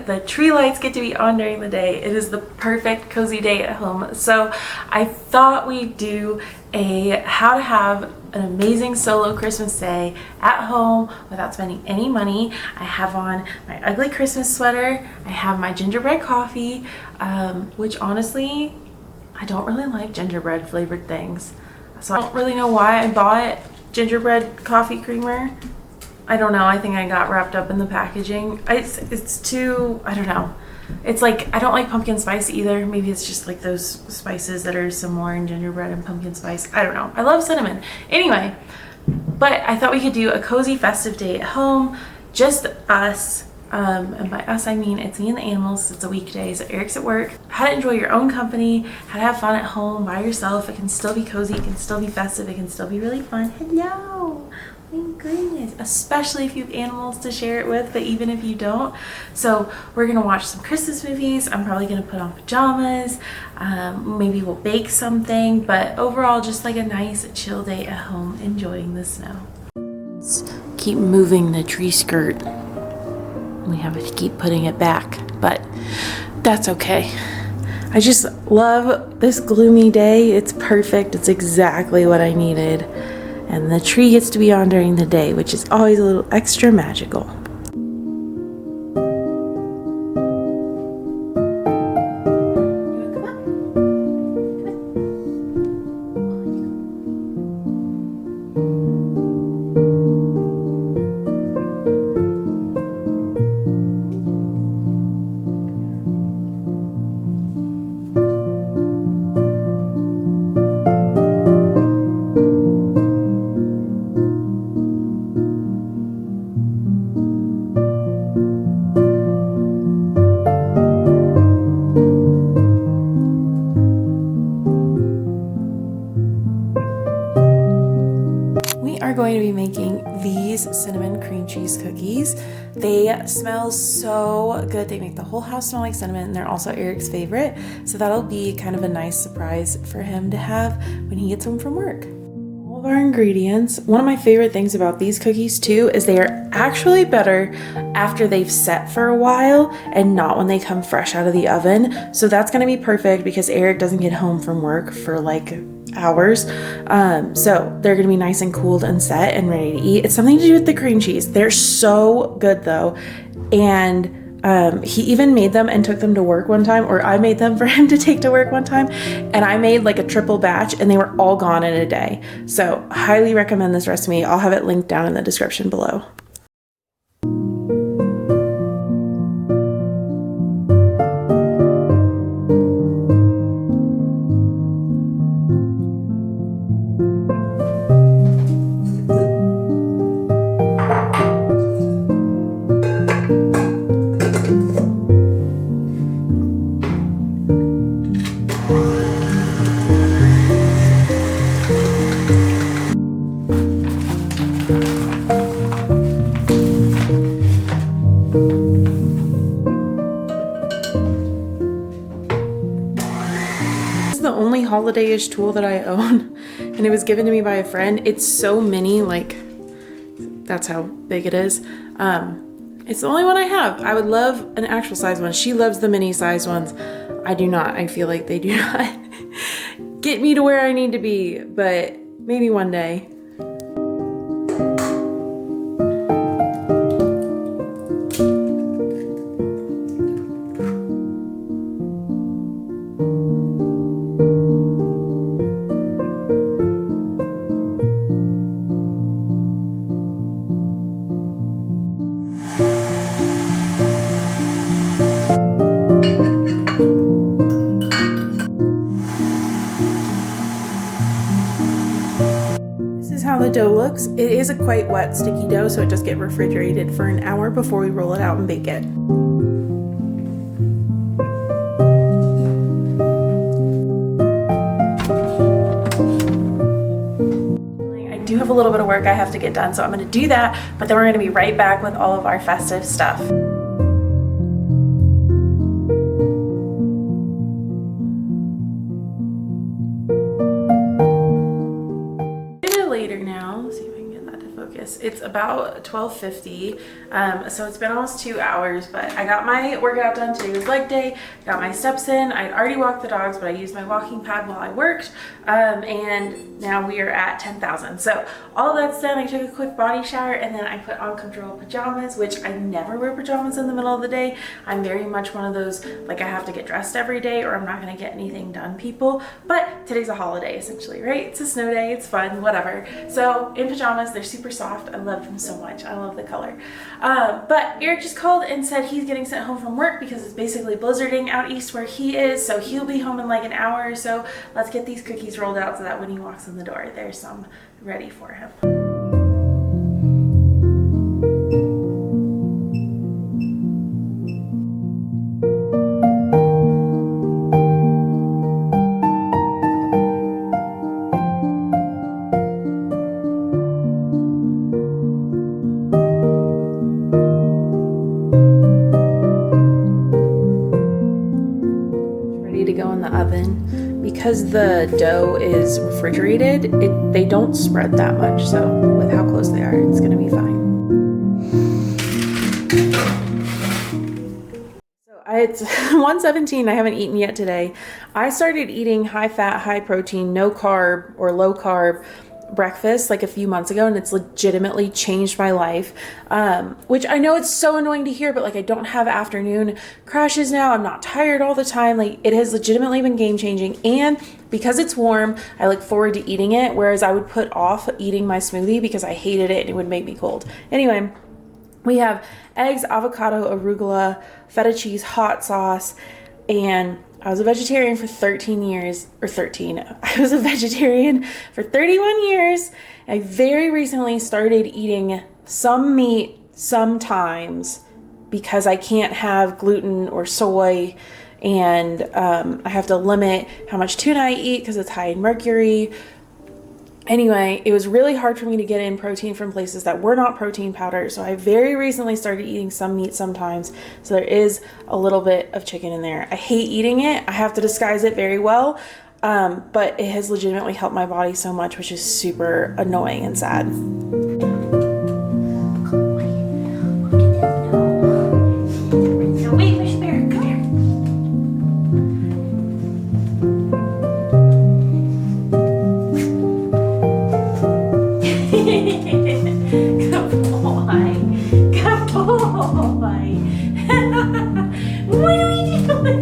The tree lights get to be on during the day. It is the perfect cozy day at home. So I thought we'd do a how to have an amazing solo Christmas day at home without spending any money. I have on my ugly Christmas sweater. I have my gingerbread coffee, which honestly, I don't really like gingerbread flavored things. So I don't really know why I bought gingerbread coffee creamer. I don't know. I think I got wrapped up in the packaging. It's too, I don't know. It's like, I don't like pumpkin spice either. Maybe it's just like those spices that are similar in gingerbread and pumpkin spice. I don't know. I love cinnamon. Anyway, but I thought we could do a cozy festive day at home. Just us. And by us, I mean it's me and the animals. It's a weekday, so Eric's at work. How to enjoy your own company, how to have fun at home by yourself. It can still be cozy, it can still be festive, it can still be really fun. Hello! My goodness, especially if you have animals to share it with, but even if you don't. So we're gonna watch some Christmas movies. I'm probably gonna put on pajamas. Maybe we'll bake something, but overall just like a nice chill day at home enjoying the snow. Let's keep moving the tree skirt. We have to keep putting it back, but that's okay. I just love this gloomy day. It's perfect. It's exactly what I needed. And the tree gets to be on during the day, which is always a little extra magical. Going to be making these cinnamon cream cheese cookies. They smell so good. They make the whole house smell like cinnamon, and they're also Eric's favorite. So that'll be kind of a nice surprise for him to have when he gets home from work. All of our ingredients. One of my favorite things about these cookies too is they are actually better after they've set for a while and not when they come fresh out of the oven. So that's going to be perfect because Eric doesn't get home from work for like hours. So they're gonna be nice and cooled and set and ready to eat. It's something to do with the cream cheese. They're so good though. And he even made them and took them to work one time, or I made them for him to take to work one time, and I made like a triple batch and they were all gone in a day. So highly recommend this recipe. I'll have it linked down in the description below. The only holiday-ish tool that I own, and it was given to me by a friend. It's so mini, like that's how big it is. It's the only one I have. I would love an actual size one. She loves the mini size ones. I do not. I feel like they do not get me to where I need to be, but maybe one day. How the dough looks. It is a quite wet, sticky dough, so it does get refrigerated for an hour before we roll it out and bake it. I do have a little bit of work I have to get done, so I'm going to do that, but then we're going to be right back with all of our festive stuff. Later now, let's see if I can get that to focus. It's about 12:50, so it's been almost 2 hours, but I got my workout done. Today was leg day, got my steps in. I'd already walked the dogs, but I used my walking pad while I worked, and now we are at 10,000. So all that's done. I took a quick body shower, and then I put on comfortable pajamas, which I never wear pajamas in the middle of the day. I'm very much one of those, like, I have to get dressed every day or I'm not gonna get anything done people, but today's a holiday essentially, right? It's a snow day, it's fun, whatever. So in pajamas, they're super soft. I love them so much. I love the color. But Eric just called and said he's getting sent home from work because it's basically blizzarding out east where he is, so he'll be home in like an hour or so. Let's get these cookies rolled out so that when he walks in the door, there's some ready for him. To go in the oven. Because the dough is refrigerated, they don't spread that much, so with how close they are, it's gonna be fine. So it's 1:17. I haven't eaten yet today. I started eating high fat, high protein, no carb or low carb breakfast like a few months ago, and it's legitimately changed my life, which I know it's so annoying to hear, but like I don't have afternoon crashes now. I'm not tired all the time. Like, it has legitimately been game changing, and because it's warm, I look forward to eating it, whereas I would put off eating my smoothie because I hated it and it would make me cold. Anyway, we have eggs, avocado, arugula, feta cheese, hot sauce, and I was a vegetarian for 13 years, or 13. I was a vegetarian for 31 years. I very recently started eating some meat sometimes because I can't have gluten or soy, and I have to limit how much tuna I eat because it's high in mercury. Anyway, it was really hard for me to get in protein from places that were not protein powder, so I very recently started eating some meat sometimes. So there is a little bit of chicken in there. I hate eating it. I have to disguise it very well, but it has legitimately helped my body so much, which is super annoying and sad. What are we doing?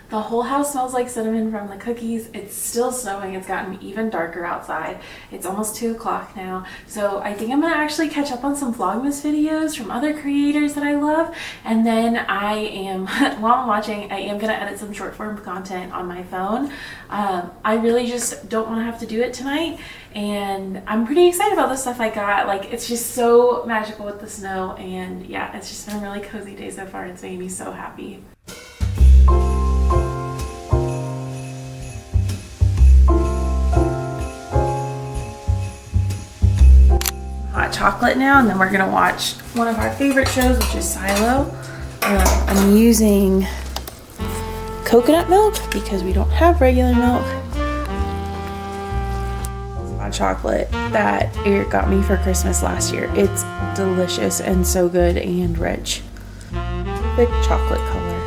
The whole house smells like cinnamon from the cookies. It's still snowing. It's gotten even darker outside. It's almost 2 o'clock now. So I think I'm gonna actually catch up on some Vlogmas videos from other creators that I love. And then I am, while I'm watching, I am gonna edit some short form content on my phone. I really just don't wanna have to do it tonight. And I'm pretty excited about the stuff I got. Like, it's just so magical with the snow. And yeah, it's just been a really cozy day so far. It's made me so happy. Hot chocolate now, and then we're gonna watch one of our favorite shows, which is Silo. I'm using coconut milk because we don't have regular milk. Hot chocolate that Eric got me for Christmas last year. It's delicious and so good and rich. Thick chocolate color.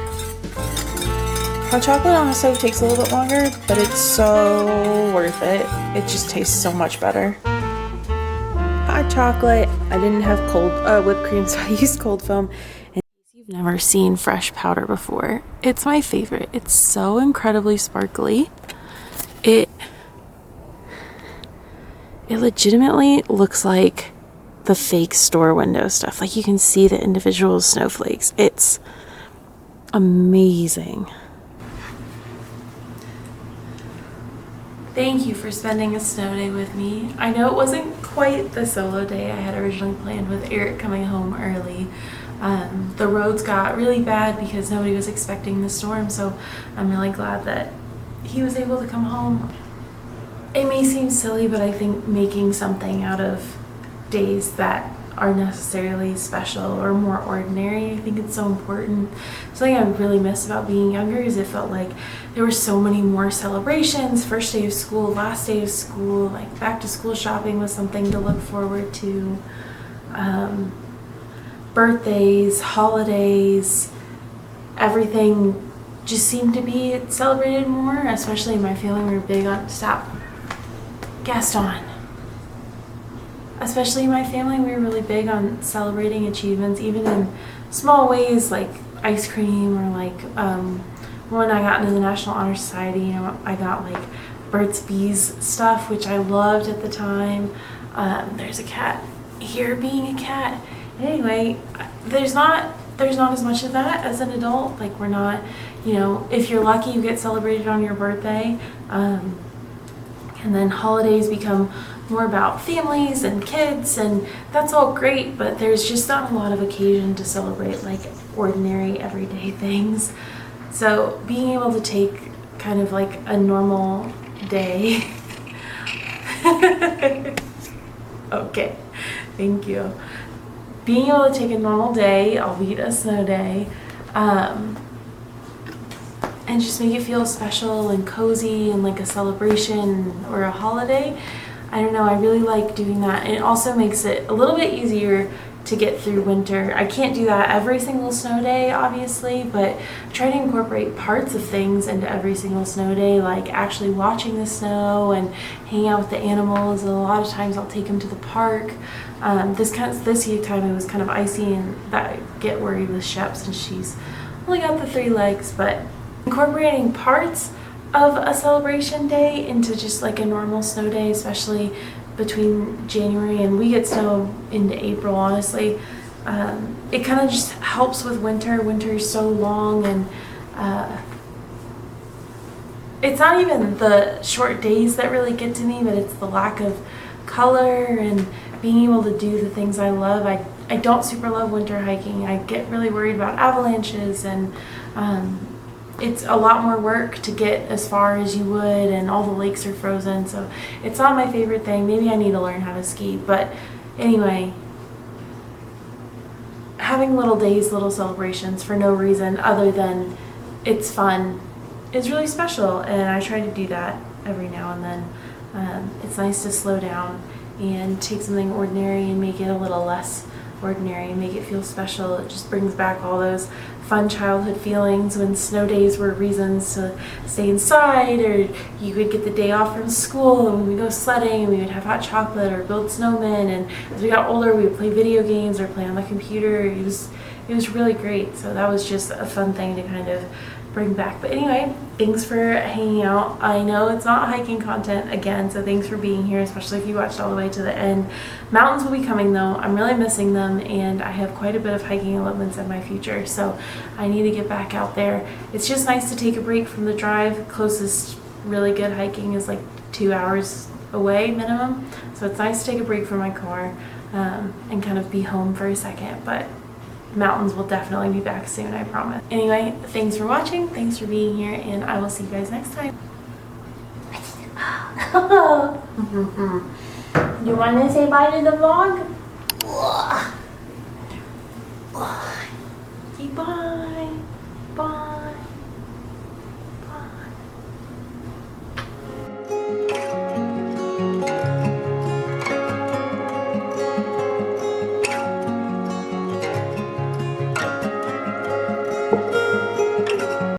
Hot chocolate on the stove takes a little bit longer, but it's so worth it. It just tastes so much better. Hot chocolate. I didn't have cold whipped cream, so I used cold foam. And if you've never seen fresh powder before, it's my favorite. It's so incredibly sparkly. It legitimately looks like the fake store window stuff. Like, you can see the individual snowflakes. It's amazing. Thank you for spending a snow day with me. I know it wasn't quite the solo day I had originally planned with Eric coming home early. The roads got really bad because nobody was expecting the storm, so I'm really glad that he was able to come home. It may seem silly, but I think making something out of days that are necessarily special or more ordinary. I think it's so important. Something I really miss about being younger is it felt like there were so many more celebrations. First day of school, last day of school, like back to school shopping was something to look forward to. Birthdays, holidays, everything just seemed to be celebrated more, especially in my family. We were big on, stop, Gaston. Especially in my family, we were really big on celebrating achievements, even in small ways like ice cream or like when I got into the National Honor Society, you know, I got like Burt's Bees stuff, which I loved at the time. There's a cat here being a cat. Anyway, there's not as much of that as an adult. Like, we're not, you know, if you're lucky you get celebrated on your birthday, and then holidays become more about families and kids, and that's all great, but there's just not a lot of occasion to celebrate like ordinary everyday things. So being able to take kind of like a normal day okay, thank you. Being able to take a normal day, albeit a snow day, and just make it feel special and cozy and like a celebration or a holiday. I don't know, I really like doing that. And it also makes it a little bit easier to get through winter. I can't do that every single snow day, obviously, but I try to incorporate parts of things into every single snow day, like actually watching the snow and hanging out with the animals. And a lot of times I'll take them to the park. This year time it was kind of icy, and that I get worried with Shep since she's only got the 3 legs, but incorporating parts of a celebration day into just like a normal snow day, especially between January and we get snow into April, honestly, it kind of just helps with winter. Winter is so long, and it's not even the short days that really get to me, but it's the lack of color and being able to do the things I love. I don't super love winter hiking. I get really worried about avalanches, and it's a lot more work to get as far as you would, and all the lakes are frozen, so it's not my favorite thing. Maybe I need to learn how to ski, but anyway, having little days, little celebrations for no reason other than it's fun is really special, and I try to do that every now and then. It's nice to slow down and take something ordinary and make it a little less ordinary and make it feel special. It just brings back all those fun childhood feelings when snow days were reasons to stay inside, or you would get the day off from school and we would go sledding and we would have hot chocolate or build snowmen, and as we got older we would play video games or play on the computer. It was really great. So that was just a fun thing to kind of bring back. But anyway, thanks for hanging out. I know it's not hiking content again, so thanks for being here, especially if you watched all the way to the end. Mountains will be coming though. I'm really missing them, and I have quite a bit of hiking allotments in my future, so I need to get back out there. It's just nice to take a break from the drive. Closest really good hiking is like 2 hours away minimum, so it's nice to take a break from my car and kind of be home for a second. But mountains will definitely be back soon, I promise. Anyway, thanks for watching, thanks for being here, and I will see you guys next time. You want to say bye to the vlog? Okay, bye. Bye.